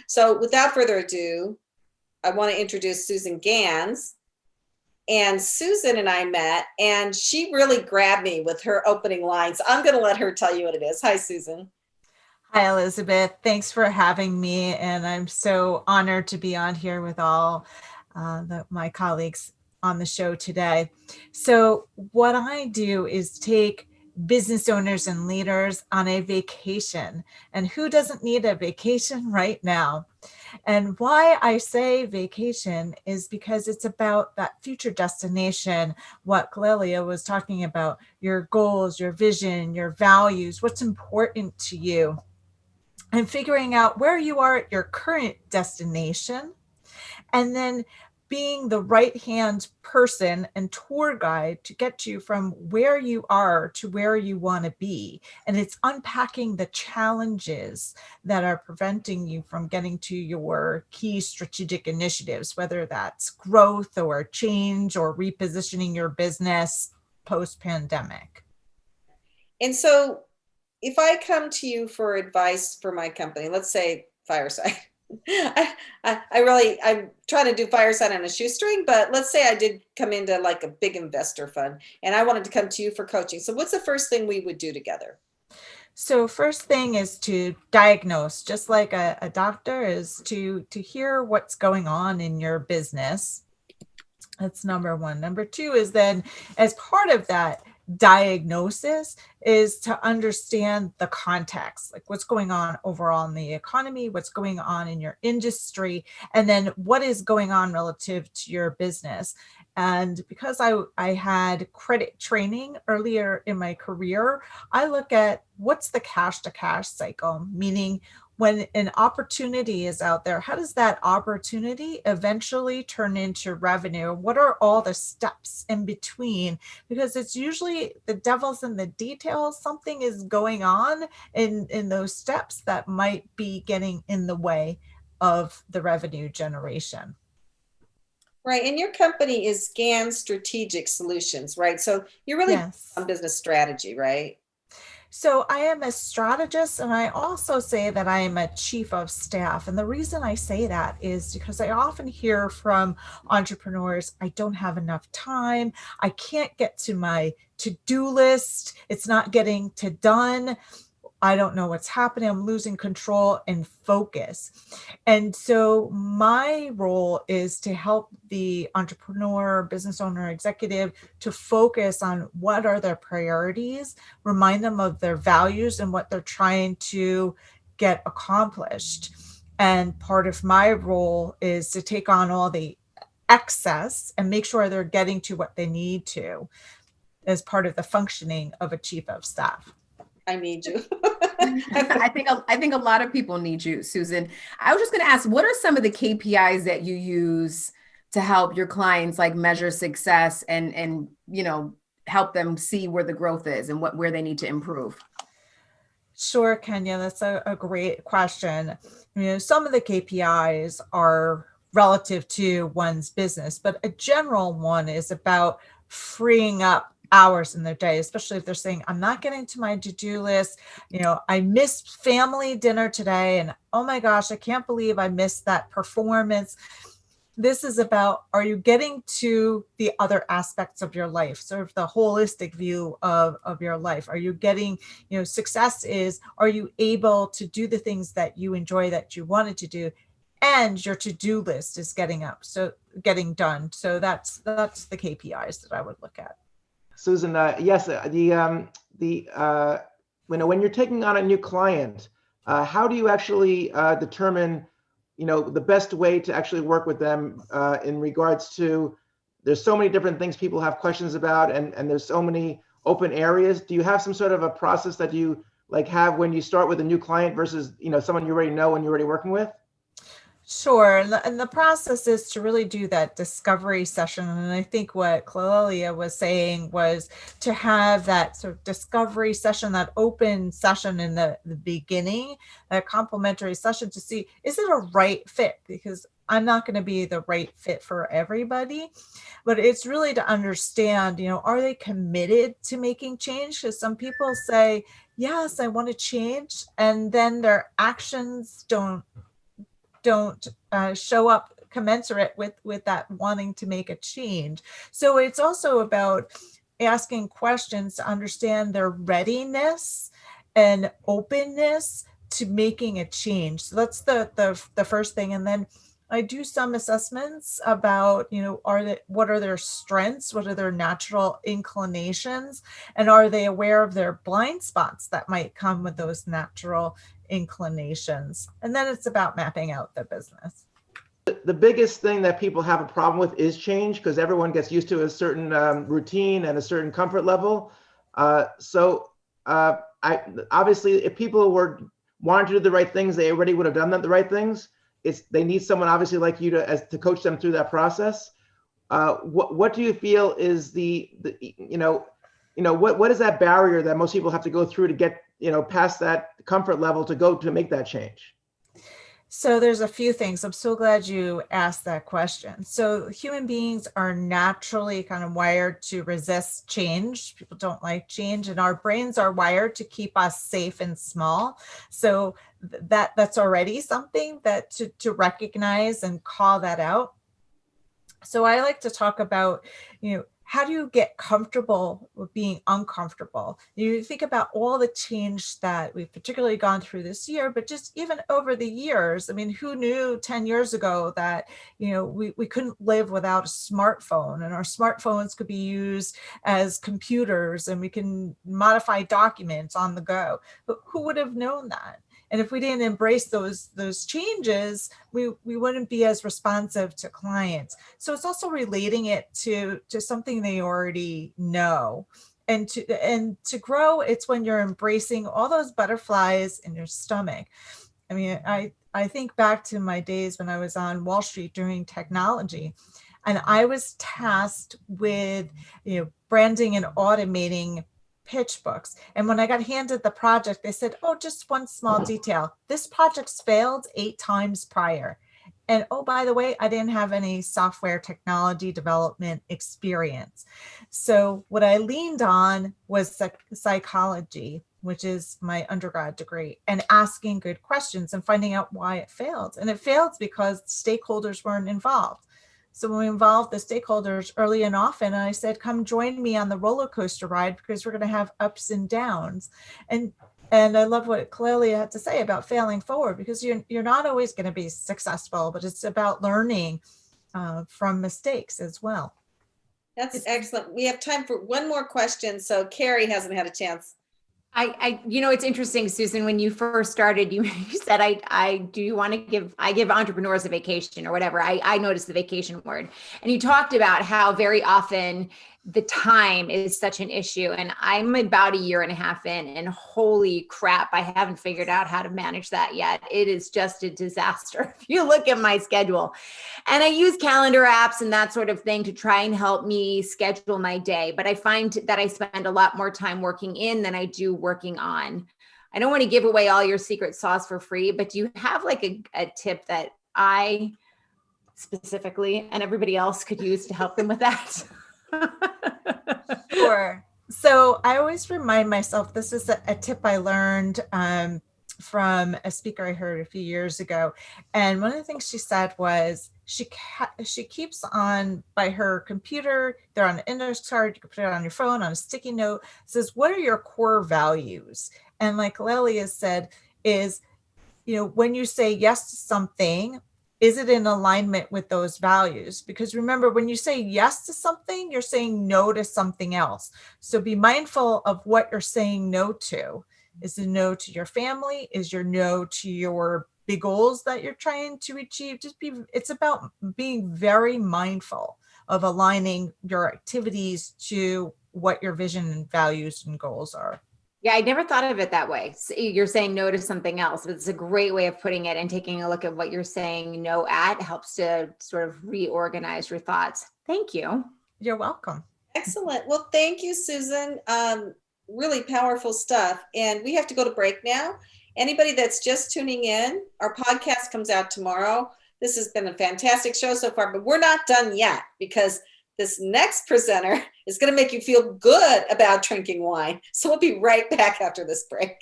So without further ado, I want to introduce Susan Ganz. And Susan and I met, and she really grabbed me with her opening lines. I'm going to let her tell you what it is. Hi, Susan. Hi, Elizabeth. Thanks for having me. And I'm so honored to be on here with all my colleagues on the show today. So, what I do is take business owners and leaders on a vacation. And who doesn't need a vacation right now? And why I say vacation is because it's about that future destination, what Clelia was talking about, your goals, your vision, your values, what's important to you, and figuring out where you are at your current destination, and then being the right hand person and tour guide to get you from where you are to where you want to be. And it's unpacking the challenges that are preventing you from getting to your key strategic initiatives, whether that's growth or change or repositioning your business post pandemic. And so if I come to you for advice for my company, let's say Fireside, I'm trying to do Fireside on a shoestring, but let's say I did come into like a big investor fund and I wanted to come to you for coaching. So what's the first thing we would do together? So first thing is to diagnose, just like a doctor is to hear what's going on in your business. That's number one. Number two is then, as part of that diagnosis, is to understand the context, like what's going on overall in the economy, what's going on in your industry, and then what is going on relative to your business. And because I had credit training earlier in my career, I look at what's the cash to cash cycle, meaning when an opportunity is out there, how does that opportunity eventually turn into revenue? What are all the steps in between? Because it's usually the devil's in the details. Something is going on in those steps that might be getting in the way of the revenue generation. Right. And your company is Ganz Strategic Solutions, right? So you're really on Yes. business strategy, right? So I am a strategist, and I also say that I am a chief of staff. And the reason I say that is because I often hear from entrepreneurs, I don't have enough time. I can't get to my to-do list. It's not getting to done. I don't know what's happening. I'm losing control and focus. And so my role is to help the entrepreneur, business owner, executive to focus on what are their priorities, remind them of their values and what they're trying to get accomplished. And part of my role is to take on all the excess and make sure they're getting to what they need to as part of the functioning of a chief of staff. I need you. I think a lot of people need you, Susan. I was just going to ask, what are some of the KPIs that you use to help your clients like measure success and help them see where the growth is and where they need to improve? Sure, Kenya, that's a great question. Some of the KPIs are relative to one's business, but a general one is about freeing up hours in their day, especially if they're saying, I'm not getting to my to-do list. I missed family dinner today, and oh my gosh, I can't believe I missed that performance. This is about, are you getting to the other aspects of your life, sort of the holistic view of your life? Are you getting, success is, are you able to do the things that you enjoy, that you wanted to do, and your to-do list is getting done. So that's the KPIs that I would look at. Susan, yes, when you're taking on a new client, how do you actually determine, the best way to actually work with them in regards to, there's so many different things people have questions about, and there's so many open areas. Do you have some sort of a process that you like have when you start with a new client versus, someone you already know and you're already working with? Sure. And the process is to really do that discovery session. And I think what Clelia was saying was to have that sort of discovery session, that open session in the beginning, that complimentary session to see, is it a right fit? Because I'm not going to be the right fit for everybody, but it's really to understand, are they committed to making change? Because some people say, yes, I want to change. And then their actions don't don't show up commensurate with that wanting to make a change. So it's also about asking questions to understand their readiness and openness to making a change. So that's the first thing. And then I do some assessments about, what are their strengths? What are their natural inclinations? And are they aware of their blind spots that might come with those natural inclinations? And then it's about mapping out the business. The biggest thing that people have a problem with is change, because everyone gets used to a certain routine and a certain comfort level. I obviously, if people were wanting to do the right things, they already would have done the right things. They need someone obviously like you to coach them through that process. What do you feel is what is that barrier that most people have to go through to get past that comfort level to make that change? So there's a few things. I'm so glad you asked that question. So human beings are naturally kind of wired to resist change. People don't like change, and our brains are wired to keep us safe and small. So that's already something that to recognize and call that out. So I like to talk about, how do you get comfortable with being uncomfortable? You think about all the change that we've particularly gone through this year, but just even over the years. I mean, who knew 10 years ago that, we couldn't live without a smartphone, and our smartphones could be used as computers and we can modify documents on the go. But who would have known that? And if we didn't embrace those changes, we wouldn't be as responsive to clients. So it's also relating it to something they already know. And to grow, it's when you're embracing all those butterflies in your stomach. I mean, I think back to my days when I was on Wall Street doing technology, and I was tasked with, branding and automating pitch books. And when I got handed the project, they said, oh, just one small detail. This project's failed 8 times prior. And oh, by the way, I didn't have any software technology development experience. So what I leaned on was psychology, which is my undergrad degree, and asking good questions and finding out why it failed. And it failed because stakeholders weren't involved. So when we involved the stakeholders early and often, I said, come join me on the roller coaster ride, because we're going to have ups and downs. And I love what Clelia had to say about failing forward, because you're not always going to be successful, but it's about learning from mistakes as well. That's excellent. We have time for one more question. So Carrie hasn't had a chance. It's interesting, Susan, when you first started, you said, I give entrepreneurs a vacation or whatever. I noticed the vacation word, and you talked about how very often the time is such an issue. And I'm about 1.5 years in, and holy crap, I haven't figured out how to manage that yet. It is just a disaster. If you look at my schedule, and I use calendar apps and that sort of thing to try and help me schedule my day. But I find that I spend a lot more time working in than I do working on. I don't want to give away all your secret sauce for free, but do you have like a tip that I specifically and everybody else could use to help them with that? Sure. So I always remind myself, this is a tip I learned from a speaker I heard a few years ago. And one of the things she said was she keeps on by her computer, they're on an index card, you can put it on your phone, on a sticky note, says, what are your core values? And like Lelia said, is, when you say yes to something, is it in alignment with those values? Because remember, when you say yes to something, you're saying no to something else. So be mindful of what you're saying no to. Is it no to your family? Is your no to your big goals that you're trying to achieve? It's about being very mindful of aligning your activities to what your vision and values and goals are. Yeah, I never thought of it that way. So you're saying no to something else, but it's a great way of putting it, and taking a look at what you're saying no at helps to sort of reorganize your thoughts. Thank you. You're welcome. Excellent. Well, thank you, Susan. Really powerful stuff. And we have to go to break now. Anybody that's just tuning in, our podcast comes out tomorrow. This has been a fantastic show so far, but we're not done yet, because this next presenter is going to make you feel good about drinking wine. So we'll be right back after this break.